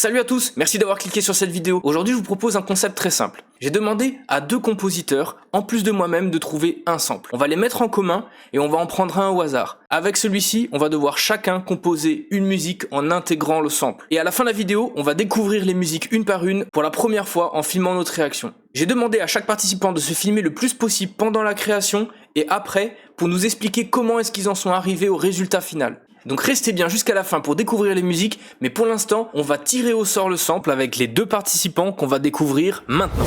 Salut à tous, merci d'avoir cliqué sur cette vidéo. Aujourd'hui je vous propose un concept très simple. J'ai demandé à 2 compositeurs, en plus de moi-même, de trouver un sample. On va les mettre en commun et on va en prendre un au hasard. Avec celui-ci, on va devoir chacun composer une musique en intégrant le sample. Et à la fin de la vidéo, on va découvrir les musiques une par une pour la première fois en filmant notre réaction. J'ai demandé à chaque participant de se filmer le plus possible pendant la création et après pour nous expliquer comment est-ce qu'ils en sont arrivés au résultat final. Donc restez bien jusqu'à la fin pour découvrir les musiques, mais pour l'instant, on va tirer au sort le sample avec les 2 participants qu'on va découvrir maintenant.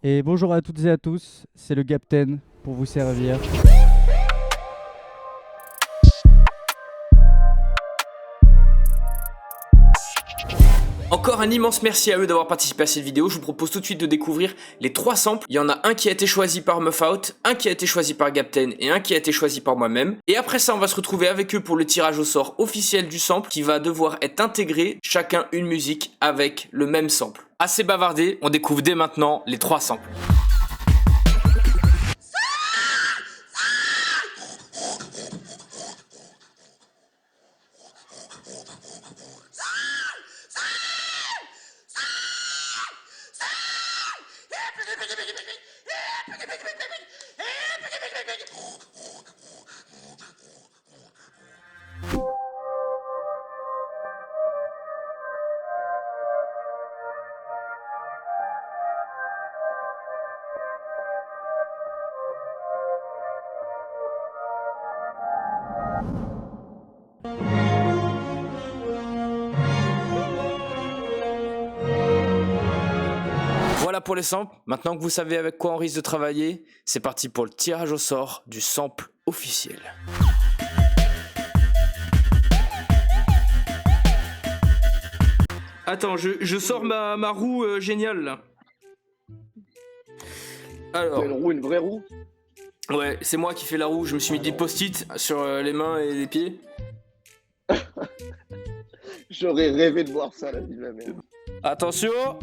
Et bonjour à toutes et à tous, c'est le Captain pour vous servir. Encore un immense merci à eux d'avoir participé à cette vidéo. Je vous propose tout de suite de découvrir les 3 samples. Il y en a un qui a été choisi par Muffout, un qui a été choisi par Captain et un qui a été choisi par moi-même. Et après ça, on va se retrouver avec eux pour le tirage au sort officiel du sample qui va devoir être intégré, chacun une musique avec le même sample. Assez bavardé, on découvre dès maintenant les 3 samples. Voilà pour les samples. Maintenant que vous savez avec quoi on risque de travailler, c'est parti pour le tirage au sort du sample officiel. Attends, je sors ma roue géniale là. Alors, une roue, une vraie roue? Ouais, c'est moi qui fais la roue. Je me suis mis des post-it sur les mains et les pieds. J'aurais rêvé de voir ça, la vie de la merde. Attention!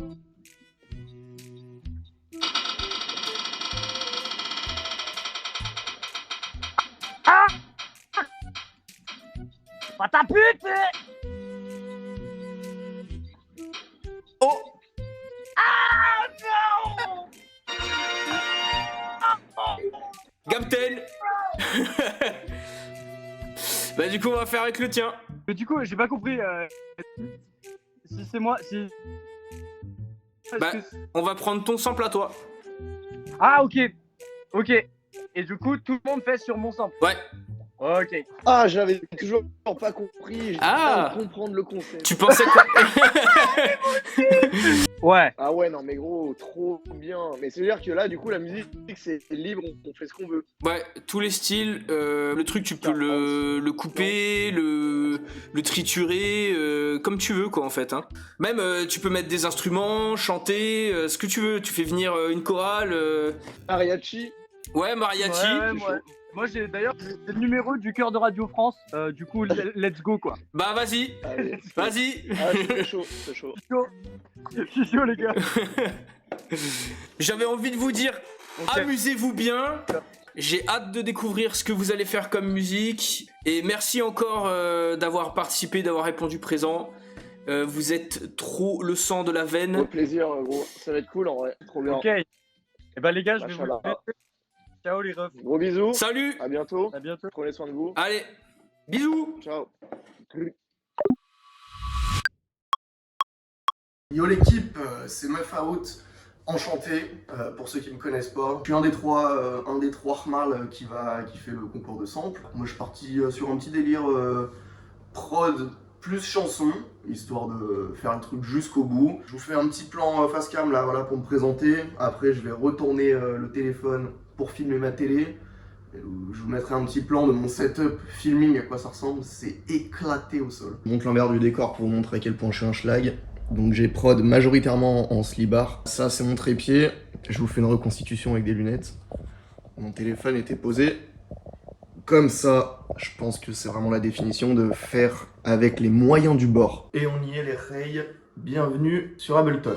Pas ta pute! Oh! Ah non! Captain! Bah du coup on va faire avec le tien. Mais du coup, j'ai pas compris. Si c'est moi, si. Bah, on va prendre ton sample à toi. Ah, ok. Ok. Et du coup, tout le monde fait sur mon sample. Ouais. Ok. Ah, j'avais toujours pas compris. Ah. Comprendre le concept. Tu pensais quoi? Ouais. Ah ouais, non mais gros, trop bien. Mais c'est-à-dire que là, du coup, la musique, c'est libre, on fait ce qu'on veut. Ouais, tous les styles, le truc tu peux le couper, le triturer, comme tu veux quoi en fait. Hein. Même tu peux mettre des instruments, chanter, ce que tu veux. Tu fais venir une chorale. Mariachi. Ouais, mariachi. Ouais. Moi, j'ai d'ailleurs le numéro du cœur de Radio France. Du coup, let's go quoi. Bah vas-y, Allez. vas-y. Ah, c'est chaud, c'est chaud. Je suis chaud, les gars. J'avais envie de vous dire, Ok. amusez-vous bien. J'ai hâte de découvrir ce que vous allez faire comme musique. Et merci encore d'avoir participé, d'avoir répondu présent. Vous êtes trop le sang de la veine. Au plaisir, gros. Ça va être cool en vrai. Trop bien. Ok. Et bah, les gars, je vais vous Machallah. laisser. Ciao, les refs. Gros bisous. Salut. À bientôt. À bientôt. Prenez soin de vous. Allez, bisous. Ciao. Yo l'équipe, c'est Muffout, enchanté, pour ceux qui me connaissent pas. Je suis un des trois Rmal qui fait le concours de sample. Moi je suis parti sur un petit délire prod plus chanson, histoire de faire le truc jusqu'au bout. Je vous fais un petit plan face cam là, voilà, pour me présenter. Après je vais retourner le téléphone pour filmer ma télé. Je vous mettrai un petit plan de mon setup filming, à quoi ça ressemble. C'est éclaté au sol. Je monte l'envers du décor pour vous montrer à quel point je suis un schlag. Donc j'ai prod majoritairement en slibard. Ça c'est mon trépied. Je vous fais une reconstitution avec des lunettes. Mon téléphone était posé comme ça. Je pense que c'est vraiment la définition de faire avec les moyens du bord. Et on y est les rails. Bienvenue sur Ableton.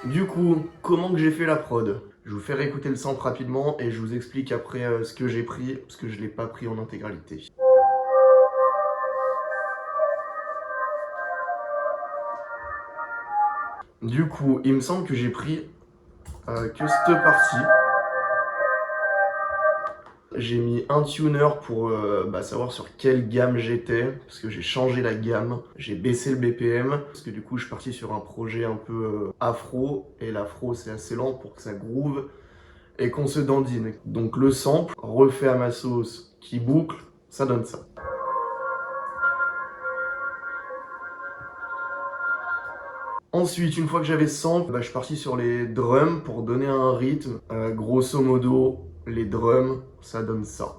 Du coup, comment que j'ai fait la prod? Je vous fais réécouter le sample rapidement et je vous explique après ce que j'ai pris, parce que je ne l'ai pas pris en intégralité. Du coup, il me semble que j'ai pris que cette partie. J'ai mis un tuner pour savoir sur quelle gamme j'étais, parce que j'ai changé la gamme, j'ai baissé le BPM, parce que du coup je suis parti sur un projet un peu afro, et l'afro c'est assez lent pour que ça groove et qu'on se dandine. Donc le sample, refait à ma sauce, qui boucle, ça donne ça. Ensuite, une fois que j'avais ce sample, je suis parti sur les drums pour donner un rythme. Grosso modo, les drums, ça donne ça.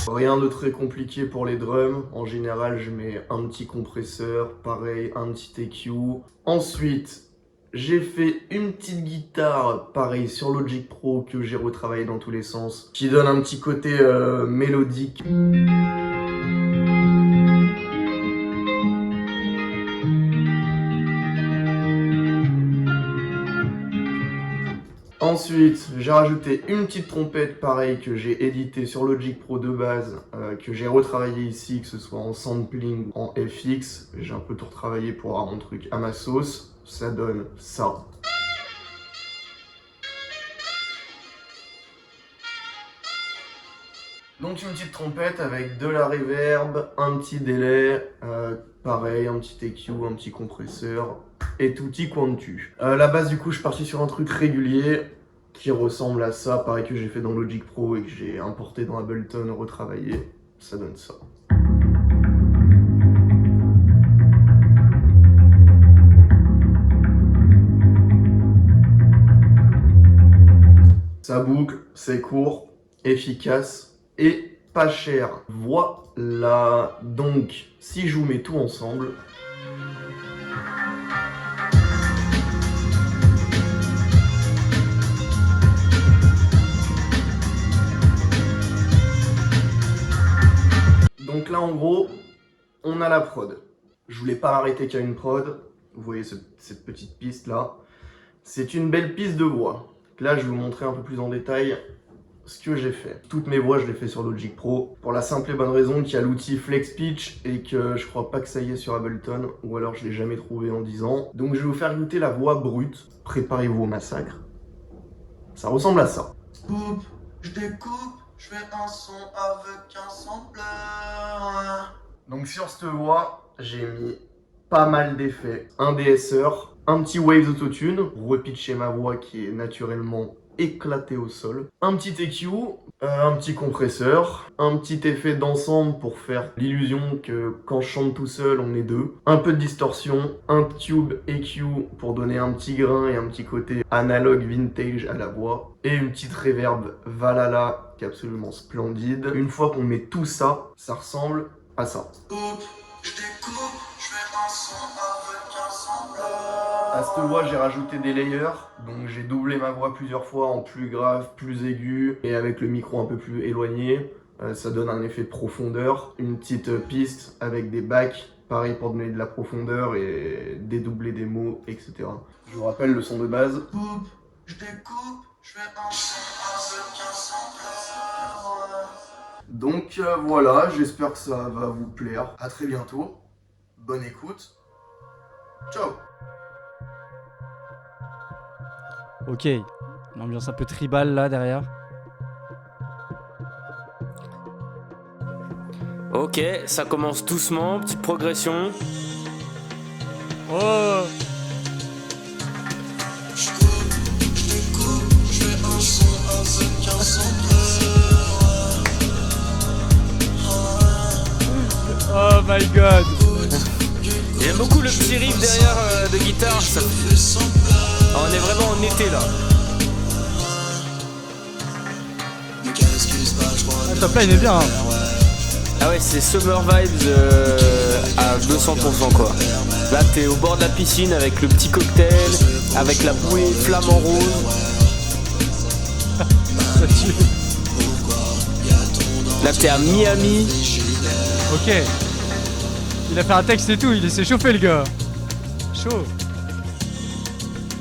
Rien de très compliqué pour les drums. En général, je mets un petit compresseur, pareil, un petit EQ. Ensuite, j'ai fait une petite guitare, pareil, sur Logic Pro que j'ai retravaillé dans tous les sens, qui donne un petit côté mélodique. Ensuite, j'ai rajouté une petite trompette, pareil, que j'ai édité sur Logic Pro de base, que j'ai retravaillé ici, que ce soit en sampling, en FX. J'ai un peu tout retravaillé pour avoir mon truc à ma sauce. Ça donne ça. Donc une petite trompette avec de la reverb, un petit délai, pareil, un petit EQ, un petit compresseur et tutti quanti. La base du coup je suis parti sur un truc régulier qui ressemble à ça, pareil que j'ai fait dans Logic Pro et que j'ai importé dans Ableton, retravaillé. Ça donne ça. Ça boucle, c'est court, efficace et pas cher. Voilà, donc si je vous mets tout ensemble, donc là en gros, on a la prod. Je voulais pas arrêter qu'à une prod. Vous voyez cette petite piste là. C'est une belle piste de voix. Là, je vais vous montrer un peu plus en détail ce que j'ai fait. Toutes mes voix, je les fais sur Logic Pro, pour la simple et bonne raison qu'il y a l'outil Flex Pitch et que je crois pas que ça y est sur Ableton, ou alors je l'ai jamais trouvé en 10 ans. Donc je vais vous faire écouter la voix brute. Préparez-vous au massacre. Ça ressemble à ça. Coupe, je découpe, je fais un son avec un sampleur. Donc sur cette voix, j'ai mis pas mal d'effets. Un DSR, un petit Waves Autotune, repitcher ma voix qui est naturellement éclatée au sol. Un petit EQ, un petit compresseur, un petit effet d'ensemble pour faire l'illusion que quand je chante tout seul, on est deux. Un peu de distorsion, un tube EQ pour donner un petit grain et un petit côté analogue vintage à la voix. Et une petite reverb Valhalla qui est absolument splendide. Une fois qu'on met tout ça, ça ressemble à ça. À cette voix, j'ai rajouté des layers, donc j'ai doublé ma voix plusieurs fois en plus grave, plus aigu, et avec le micro un peu plus éloigné, ça donne un effet de profondeur. Une petite piste avec des backs, pareil pour donner de la profondeur et dédoubler des mots, etc. Je vous rappelle le son de base. Coupe, je découpe, je fais un son avec un sampleur. Donc voilà, j'espère que ça va vous plaire. À très bientôt, bonne écoute, ciao. Ok, une ambiance un peu tribale là derrière. Ok, ça commence doucement, petite progression. Oh! Oh my god! J'aime beaucoup le petit riff derrière de guitare. Ça... On est vraiment en été là. Ah, top line est bien. Hein. Ah ouais, c'est Summer Vibes à 200% quoi. Là t'es au bord de la piscine avec le petit cocktail, avec la bouée flamant rose. Ça tue. Là t'es à Miami. Ok. Il a fait un texte et tout, il s'est chauffé le gars. Chaud.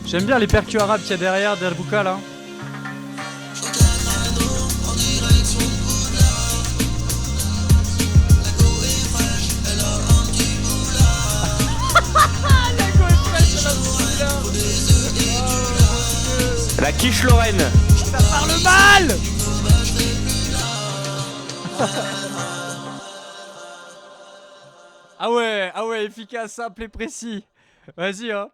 J'aime bien les percus arabes qu'il y a derrière Derbouka là. La quiche Lorraine. Ça parle mal. Ah ouais, efficace, simple et précis. Vas-y, hein.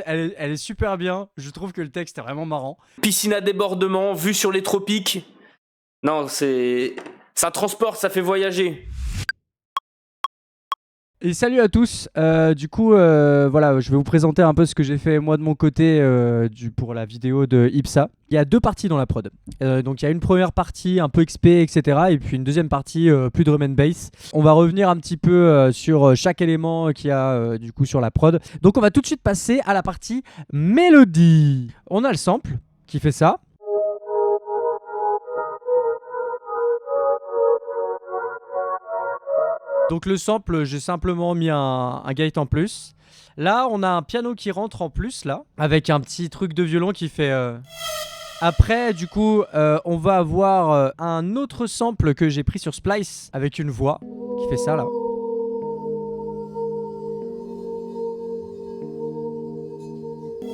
Elle est super bien. Je trouve que le texte est vraiment marrant. Piscine à débordement, vue sur les tropiques. Non, c'est... Ça transporte, ça fait voyager. Et salut à tous. Du coup, voilà, je vais vous présenter un peu ce que j'ai fait moi de mon côté pour la vidéo de Ipsa. Il y a deux parties dans la prod. Donc il y a une première partie un peu XP, etc. Et puis une deuxième partie plus drum and bass. On va revenir un petit peu sur chaque élément qu'il y a du coup sur la prod. Donc on va tout de suite passer à la partie mélodie. On a le sample qui fait ça. Donc le sample, j'ai simplement mis un gate en plus. Là, on a un piano qui rentre en plus, là, avec un petit truc de violon qui fait... Après, du coup, on va avoir un autre sample que j'ai pris sur Splice, avec une voix qui fait ça, là.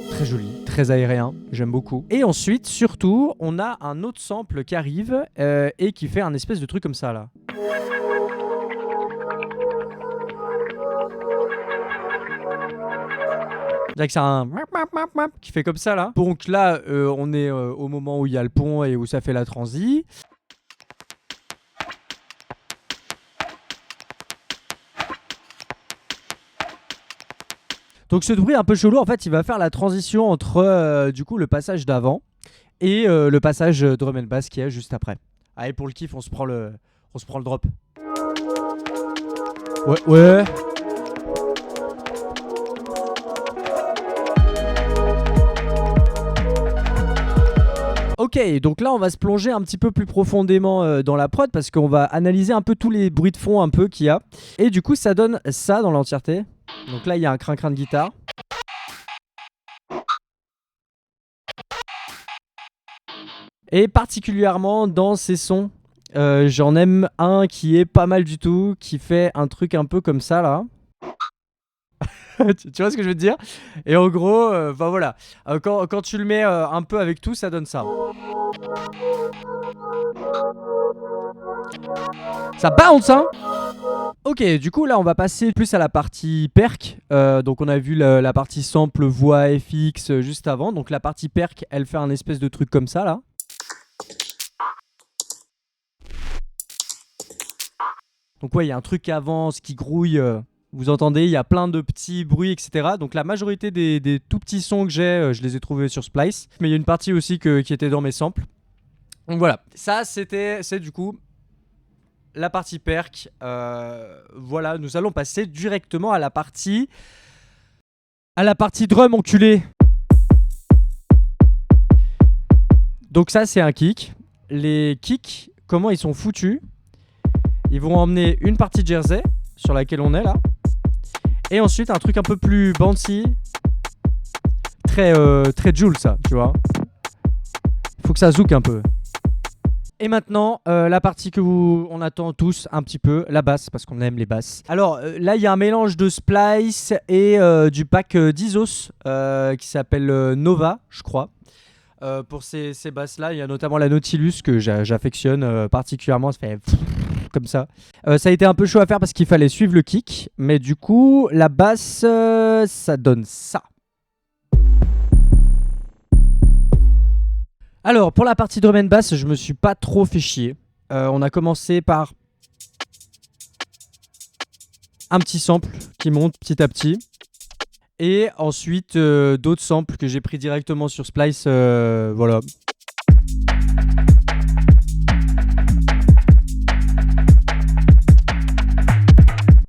Très joli, très aérien, j'aime beaucoup. Et ensuite, surtout, on a un autre sample qui arrive et qui fait un espèce de truc comme ça, là. C'est un qui fait comme ça là. Donc là, on est au moment où il y a le pont et où ça fait la transi. Donc ce bruit un peu chelou, en fait, il va faire la transition entre du coup le passage d'avant et le passage drum and bass qui est juste après. Allez, pour le kiff, on se prend le drop. Ouais. Ok, donc là on va se plonger un petit peu plus profondément dans la prod parce qu'on va analyser un peu tous les bruits de fond un peu qu'il y a. Et du coup ça donne ça dans l'entièreté. Donc là il y a un crin-crin de guitare. Et particulièrement dans ces sons, j'en aime un qui est pas mal du tout, qui fait un truc un peu comme ça là. Tu vois ce que je veux te dire? Et en gros, bah voilà, quand tu le mets un peu avec tout, ça donne ça. Ça bounce, hein? Ok, du coup là on va passer plus à la partie perc. Donc on a vu la partie sample, voix, FX juste avant. Donc la partie perc, elle fait un espèce de truc comme ça là. Donc ouais, il y a un truc qui avance, qui grouille. Vous entendez, il y a plein de petits bruits, etc. Donc la majorité des tout petits sons que j'ai, je les ai trouvés sur Splice. Mais il y a une partie aussi qui était dans mes samples. Donc voilà, ça c'est du coup la partie perc. Voilà, nous allons passer directement à la partie drum enculé. Donc ça c'est un kick. Les kicks, comment ils sont foutus? Ils vont emmener une partie Jersey sur laquelle on est là. Et ensuite un truc un peu plus bouncy. Très Joule ça, tu vois. Faut que ça zouk un peu. Et maintenant, la partie que on attend tous un petit peu, la basse, parce qu'on aime les basses. Alors là, il y a un mélange de Splice et du pack d'Isos qui s'appelle Nova, je crois. Pour ces basses-là, il y a notamment la Nautilus que j'affectionne particulièrement. Ça fait comme ça. Ça a été un peu chaud à faire parce qu'il fallait suivre le kick. Mais du coup, la basse, ça donne ça. Alors, pour la partie drum and bass, je me suis pas trop fait chier. On a commencé par un petit sample qui monte petit à petit. Et ensuite, d'autres samples que j'ai pris directement sur Splice. Voilà.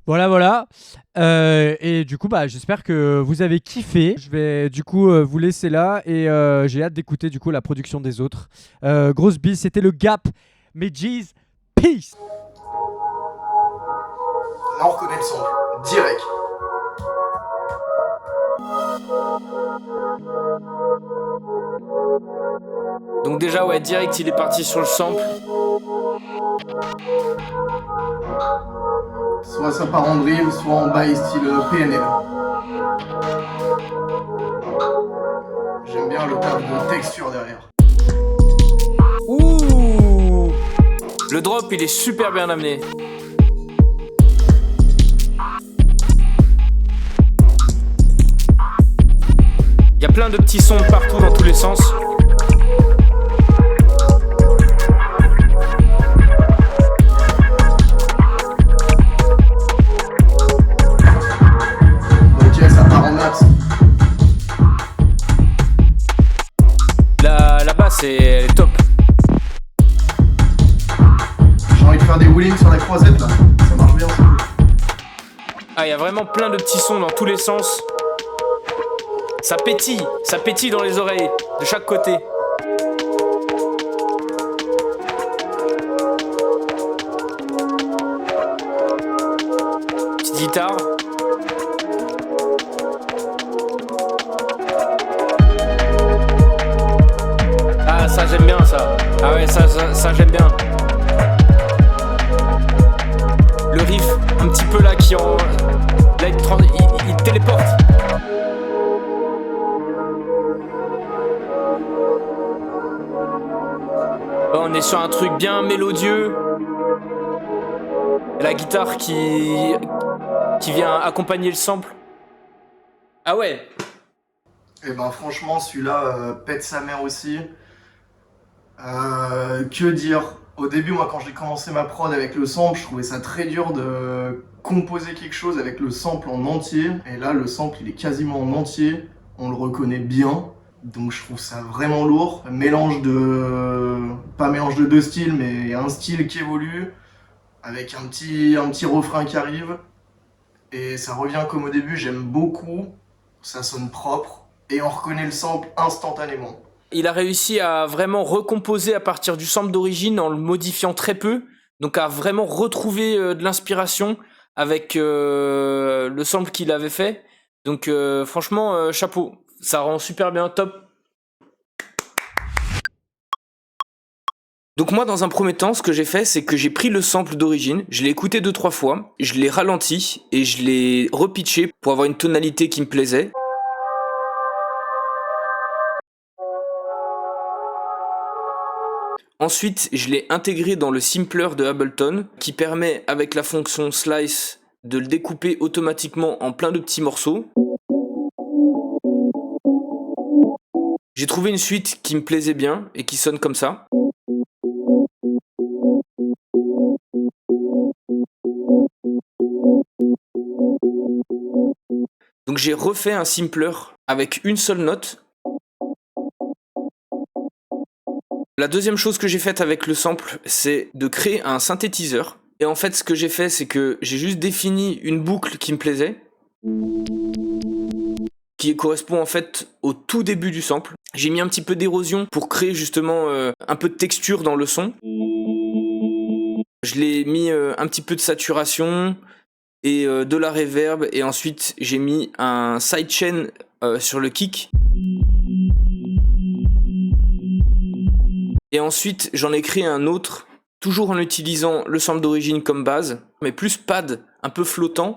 Voilà. Et du coup, bah, j'espère que vous avez kiffé. Je vais du coup vous laisser là et j'ai hâte d'écouter du coup la production des autres. Grosse bise, c'était le Gap. Mais jeez, peace. Là, on reconnaît le sample, direct. Donc déjà, ouais, direct, il est parti sur le sample. Soit ça part en drill, soit en bail style PNL. J'aime bien le taf de texture derrière. Ouh! Le drop, il est super bien amené. Il y a plein de petits sons partout dans tous les sens. Ok, ça part en naps. La basse, elle est top. J'ai envie de faire des wheelings sur la croisette là. Ça marche bien, c'est cool. Ah, il y a vraiment plein de petits sons dans tous les sens. Ça pétille dans les oreilles, de chaque côté. Petite guitare. Ah, ça j'aime bien ça. Ah ouais, ça j'aime bien. Le riff, un petit peu là qui en... Là il téléporte. On est sur un truc bien mélodieux. La guitare qui vient accompagner le sample. Ah ouais. Et ben franchement, celui-là pète sa mère aussi. Que dire? Au début, moi, quand j'ai commencé ma prod avec le sample, je trouvais ça très dur de composer quelque chose avec le sample en entier. Et là, le sample, il est quasiment en entier. On le reconnaît bien. Donc je trouve ça vraiment lourd. Mélange de... Pas mélange de deux styles, mais un style qui évolue. Avec un petit refrain qui arrive. Et ça revient comme au début, j'aime beaucoup. Ça sonne propre. Et on reconnaît le sample instantanément. Il a réussi à vraiment recomposer à partir du sample d'origine en le modifiant très peu. Donc à vraiment retrouver de l'inspiration avec le sample qu'il avait fait. Donc franchement, chapeau. Ça rend super bien, top. Donc moi, dans un premier temps, ce que j'ai fait, c'est que j'ai pris le sample d'origine, je l'ai écouté 2-3 fois, je l'ai ralenti et je l'ai repitché pour avoir une tonalité qui me plaisait. Ensuite, je l'ai intégré dans le simpler de Ableton, qui permet, avec la fonction Slice, de le découper automatiquement en plein de petits morceaux. J'ai trouvé une suite qui me plaisait bien et qui sonne comme ça. Donc j'ai refait un simpler avec une seule note. La deuxième chose que j'ai faite avec le sample, c'est de créer un synthétiseur. Et en fait, ce que j'ai fait, c'est que j'ai juste défini une boucle qui me plaisait, qui correspond en fait au tout début du sample. J'ai mis un petit peu d'érosion pour créer justement un peu de texture dans le son. Je l'ai mis un petit peu de saturation et de la reverb, et ensuite j'ai mis un sidechain sur le kick. Et ensuite j'en ai créé un autre, toujours en utilisant le sample d'origine comme base, mais plus pad, un peu flottant.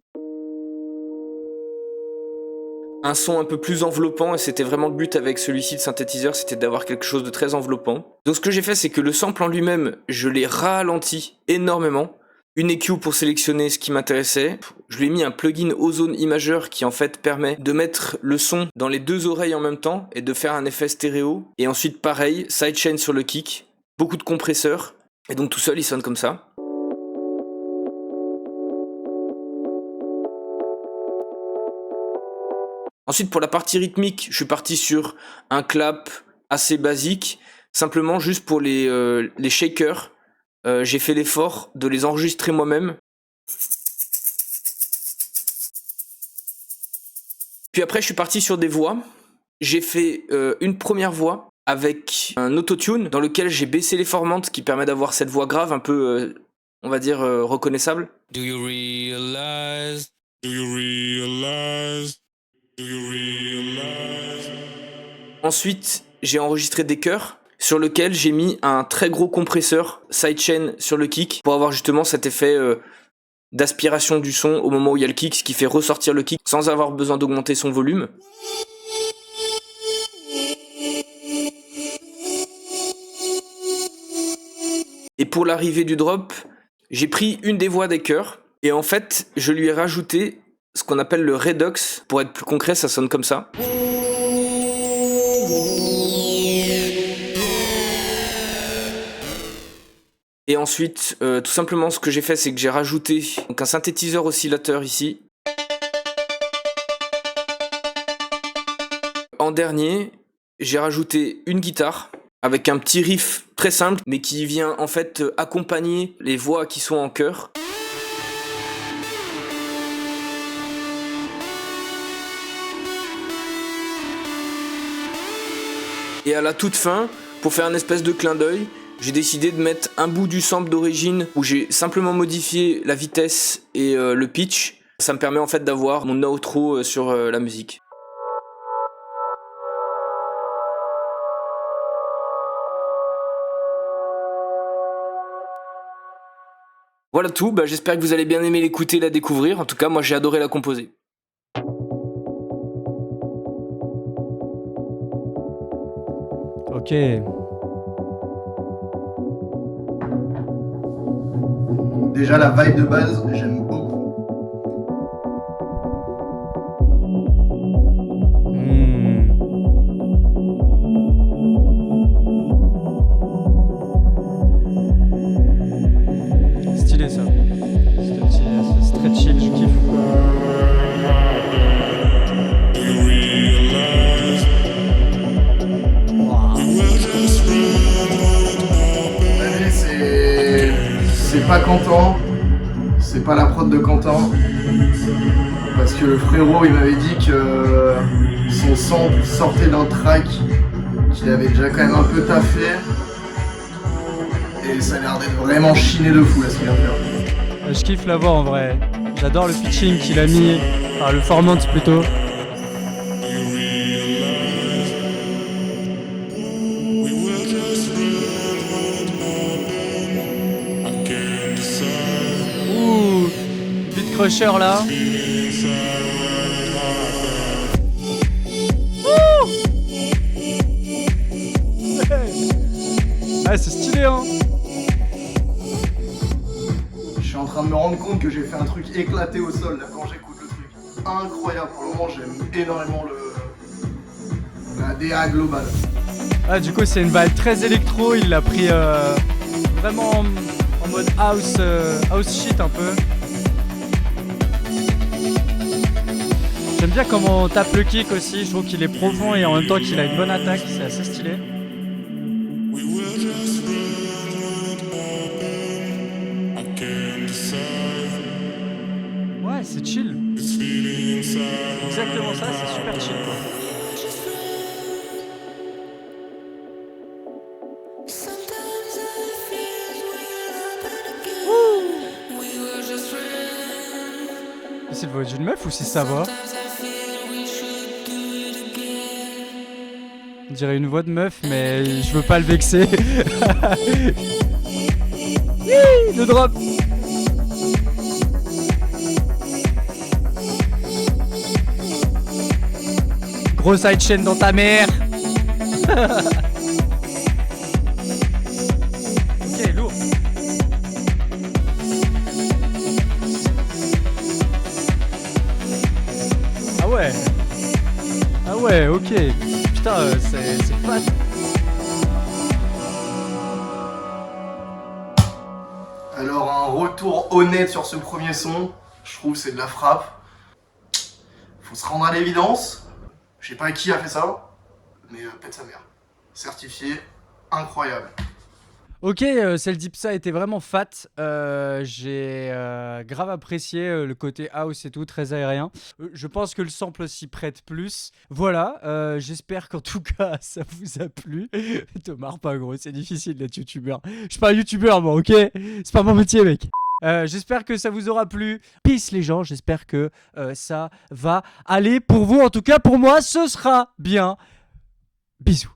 Un son un peu plus enveloppant, et c'était vraiment le but avec celui-ci de synthétiseur, c'était d'avoir quelque chose de très enveloppant. Donc ce que j'ai fait, c'est que le sample en lui-même, je l'ai ralenti énormément. Une EQ pour sélectionner ce qui m'intéressait. Je lui ai mis un plugin Ozone Imager qui en fait permet de mettre le son dans les deux oreilles en même temps et de faire un effet stéréo. Et ensuite pareil, sidechain sur le kick, beaucoup de compresseurs, et donc tout seul il sonne comme ça. Ensuite, pour la partie rythmique, je suis parti sur un clap assez basique, simplement juste pour les shakers. J'ai fait l'effort de les enregistrer moi-même. Puis après, je suis parti sur des voix. J'ai fait une première voix avec un autotune dans lequel j'ai baissé les formantes, qui permet d'avoir cette voix grave un peu on va dire, reconnaissable. Do you realize? Do you realize? Do you realize? Ensuite, j'ai enregistré des chœurs sur lequel j'ai mis un très gros compresseur sidechain sur le kick pour avoir justement cet effet d'aspiration du son au moment où il y a le kick, ce qui fait ressortir le kick sans avoir besoin d'augmenter son volume. Et pour l'arrivée du drop, j'ai pris une des voix des chœurs et en fait, je lui ai rajouté ce qu'on appelle le redux. Pour être plus concret, ça sonne comme ça. Et ensuite, tout simplement, ce que j'ai fait, c'est que j'ai rajouté donc, un synthétiseur oscillateur ici. En dernier, j'ai rajouté une guitare avec un petit riff très simple, mais qui vient en fait accompagner les voix qui sont en chœur. Et à la toute fin, pour faire une espèce de clin d'œil, j'ai décidé de mettre un bout du sample d'origine où j'ai simplement modifié la vitesse et le pitch. Ça me permet en fait d'avoir mon outro sur la musique. Voilà tout, j'espère que vous allez bien aimer l'écouter et la découvrir. En tout cas, moi j'ai adoré la composer. Ok. Déjà la vibe de base, j'aime beaucoup. Stylé ça. C'est très chill, je kiffe. C'est pas Quentin, c'est pas la prod de Quentin, parce que le frérot il m'avait dit que son sample sortait d'un track qu'il avait déjà quand même un peu taffé, et ça a l'air d'être vraiment chiné de fou là ce qu'il vient de faire. Je kiffe la voix en vrai. J'adore le pitching qu'il a mis, enfin le formant plutôt. Crusher là. Ah c'est stylé hein. Je suis en train de me rendre compte que j'ai fait un truc éclaté au sol là quand j'écoute le truc. Incroyable, pour le moment j'aime énormément la DA globale. Ah du coup c'est une vibe très électro, il l'a pris vraiment en mode house shit un peu. J'aime bien comment on tape le kick aussi, je trouve qu'il est profond et en même temps qu'il a une bonne attaque, c'est assez stylé. Ouais, c'est chill. Exactement ça, c'est super chill quoi. C'est le voix d'une meuf ou c'est sa voix? On dirait une voix de meuf, mais je veux pas le vexer. Le drop. Gros sidechain dans ta mère. Ok, lourd. Ah ouais. Ah ouais, ok. Putain, c'est fat. Alors un retour honnête sur ce premier son, je trouve c'est de la frappe. Faut se rendre à l'évidence. Je sais pas qui a fait ça, mais pète sa mère. Certifié, incroyable. Ok, celle d'Ipsa était vraiment fat. J'ai grave apprécié le côté house et tout, très aérien. Je pense que le sample s'y prête plus. Voilà, j'espère qu'en tout cas ça vous a plu. Te marre pas gros, c'est difficile d'être youtubeur. Je suis pas un youtubeur moi, ok? C'est pas mon métier mec. J'espère que ça vous aura plu. Peace les gens, j'espère que ça va aller pour vous. En tout cas pour moi, ce sera bien. Bisous.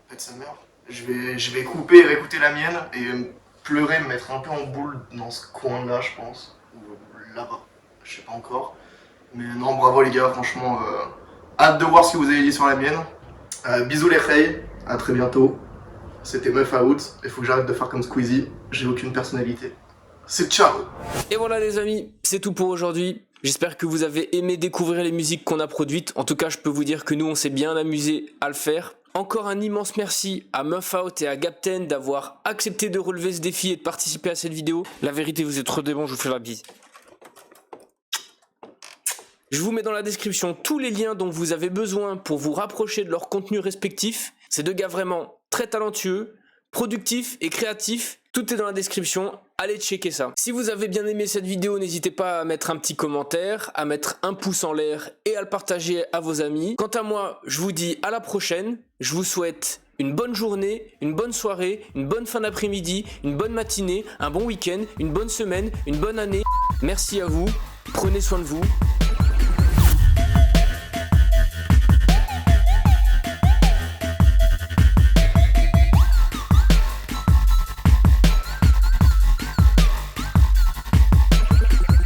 Pète sa mère. Je vais couper et réécouter la mienne et pleurer, me mettre un peu en boule dans ce coin-là, je pense. Ou là-bas, je sais pas encore. Mais non, bravo les gars, franchement, hâte de voir ce que vous avez dit sur la mienne. Bisous les reilles, à très bientôt. C'était Meuf Out, il faut que j'arrête de faire comme Squeezie, j'ai aucune personnalité. C'est ciao! Et voilà les amis, c'est tout pour aujourd'hui. J'espère que vous avez aimé découvrir les musiques qu'on a produites. En tout cas, je peux vous dire que nous, on s'est bien amusé à le faire. Encore un immense merci à Meuf Out et à Gapten d'avoir accepté de relever ce défi et de participer à cette vidéo. La vérité, vous êtes trop des bons, je vous fais la bise. Je vous mets dans la description tous les liens dont vous avez besoin pour vous rapprocher de leurs contenus respectifs. C'est deux gars vraiment très talentueux, productifs et créatifs. Tout est dans la description, allez checker ça. Si vous avez bien aimé cette vidéo, n'hésitez pas à mettre un petit commentaire, à mettre un pouce en l'air et à le partager à vos amis. Quant à moi, je vous dis à la prochaine. Je vous souhaite une bonne journée, une bonne soirée, une bonne fin d'après-midi, une bonne matinée, un bon week-end, une bonne semaine, une bonne année. Merci à vous, prenez soin de vous.